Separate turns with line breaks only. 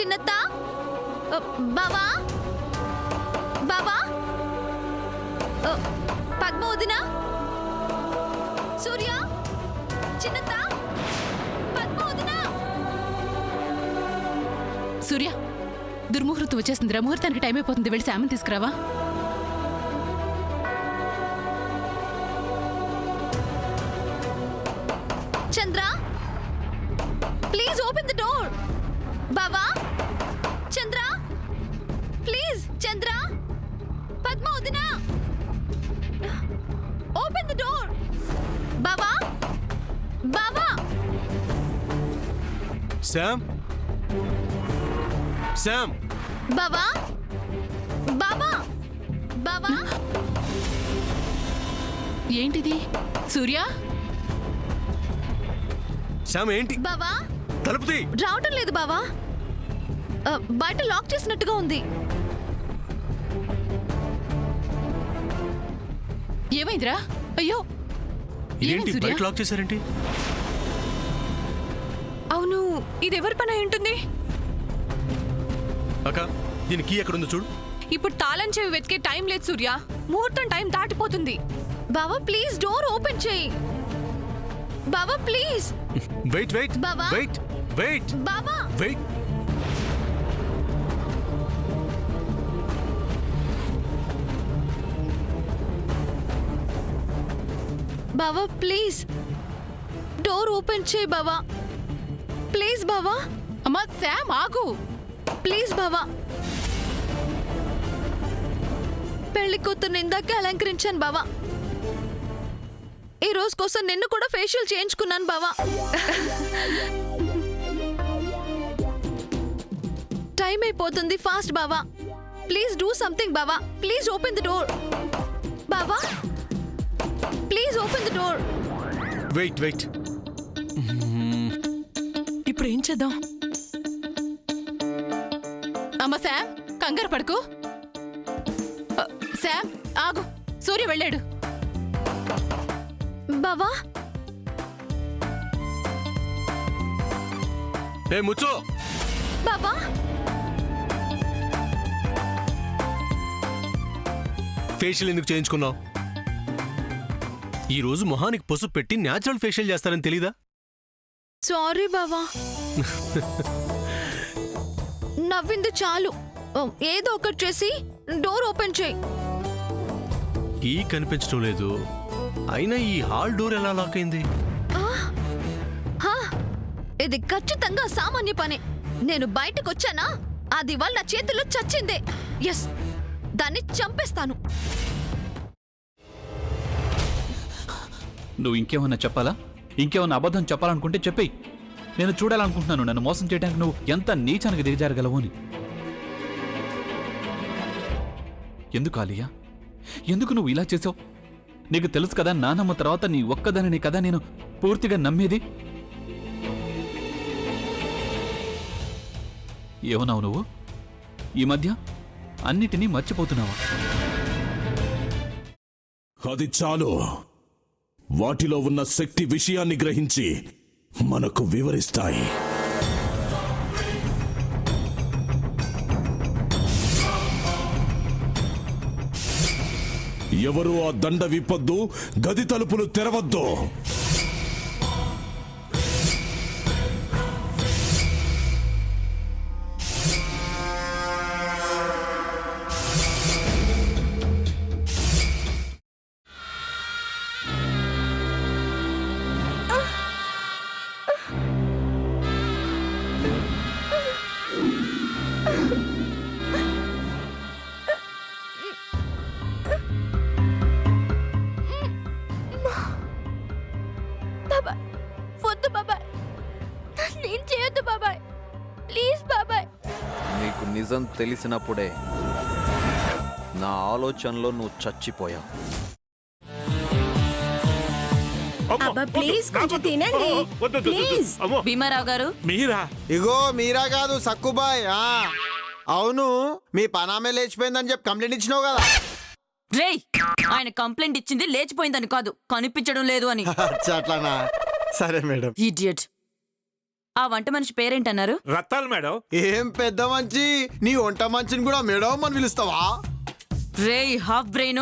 చిన్నత్త బావా బావా పద్మ వదిన సూర్య చిన్నత్త పద్మ వదిన.
సూర్య, దుర్ముహూర్తం వచ్చేసిందిరా. ముహూర్తానికి టైం అయిపోతుంది. వెళ్ళి శామని తీసుకురావా.
చంద్ర ప్లీజ్ ఓపెన్ ద డోర్. బావా చంద్ర ప్లీజ్. చంద్ర పద్మ వదిన ఓపెన్ ద డోర్. బావా బావా.
Sam Sam.
బావా బావా బావా.
ఏంటిది సూర్య?
శామ్ ఏంటి?
బావా
తలుపుతి.
రావటం లేదు బావా. బయట లాక్ చేసినట్టుగా ఉంది.
ఏమైందిరా? అయ్యో
ఏంటి బయట లాక్ చేశారేంటి?
అవును, ఇది ఎవరి పని అయి ఉంటుంది?
అక్క, దీని కీ ఎక్కడుందో చూడు.
ఇప్పుడు తాళం చెవి వెతికే టైం లేదు సూర్య. ముహూర్తం టైం దాటిపోతుంది. బావా ప్లీజ్ డోర్ ఓపెన్ చేయి. బావా ప్లీజ్.
వెయిట్ వెయిట్
బావా.
వెయిట్ వెయిట్
బావా
వెయిట్.
బావా ప్లీజ్ డోర్ ఓపెన్ చేయి బావా. ప్లీజ్ బావా.
అమ్మా శామ్ ఆగు.
ప్లీజ్ బావా. పెళ్లి కూతుర్ని ఇందాక అలంకరించాను బావా. ఈ రోజు కోసం నిన్ను కూడా ఫేషియల్ చేయించుకున్నాను బావా. టైం అయిపోతుంది. ఫాస్ట్ బావా. ప్లీజ్ డూ సంథింగ్ బావా. ప్లీజ్ ఓపెన్ ద డోర్ బావా. Please open the door.
Wait wait.
ఇప్పుడు ఏం చేద్దాం?
అమ్మ శామ్, కంగారు పడుకు. శామ్ ఆగు. సూర్య వెళ్ళాడు.
బావా
ఏ ముచ్చు.
బావా
ఫేషియల్ ఎందుకు చేయించుకున్నావు? ఈ రోజు మొహానికి పసుపు పెట్టి న్యాచురల్ ఫేషియల్ చేస్తారని తెలీదా?
సారీ బావా. నవ్వింది చాలు. ఏదో ఒకటి చేసి డోర్ ఓపెన్ చేయి.
కీ కనిపించడం లేదు. అయినా ఈ హాల్ డోర్ ఎలా లాక్ అయింది?
ఇది ఖచ్చితంగా సామాన్య పనే. నేను బయటకు వచ్చానా అది వాళ్ళ చేతుల్లో చచ్చిందే. ఎస్, దాన్ని చంపేస్తాను.
నువ్వు ఇంకేమన్నా చెప్పాలా? ఇంకేమన్నా అబద్ధం చెప్పాలనుకుంటే చెప్పేయి. నేను చూడాలనుకుంటున్నాను నన్ను మోసం చేయడానికి నువ్వు ఎంత నీచానికి దిగజారగలవు అని. ఎందుకు ఆలియా, ఎందుకు నువ్వు ఇలా చేసావు? నీకు తెలుసు కదా నానమ్మ తర్వాత నీ ఒక్కదానిని కదా నేను పూర్తిగా నమ్మేది. ఏమన్నావు నువ్వు? ఈ మధ్య అన్నిటినీ మర్చిపోతున్నావా?
అది చాలు. వాటిలో ఉన్న శక్తి విషయాన్ని గ్రహించి మనకు వివరిస్తాయి. ఎవరు ఆ దండ విప్పొద్దు, గది తలుపులు తెరవద్దు.
వద్దు బాబాయ్, నేను చేయొద్దు బాబాయ్. ప్లీజ్ బాబాయ్.
నీకు నిజం తెలిసినప్పుడే నా ఆలోచనలో నువ్వు చచ్చిపోయావు.
ప్లీజ్ కొంచెం తినండి. ప్లీజ్.
భీమారావు గారు
మీరా?
ఇగో మీరా కాదు సక్కుబాయ్. అవును, మీ పనామే లేచిపోయిందని చెప్పి కంప్లైంట్ ఇచ్చినావు కదా.
రేయ్, ఆయన కంప్లైంట్ ఇచ్చింది లేచిపోయిందని కాదు, కనిపించడం లేదు అని.
అట్లానా? సరే మేడం.
ఇడియట్. ఆ వంట మనిషి పేరేంటన్నారు?
రత్తాలు మేడం.
ఏం పెద్ద మంచి నీ వంట మంచిని కూడా మేడం అని పిలుస్తావా?
రేయ్ హాఫ్ బ్రెయిన్,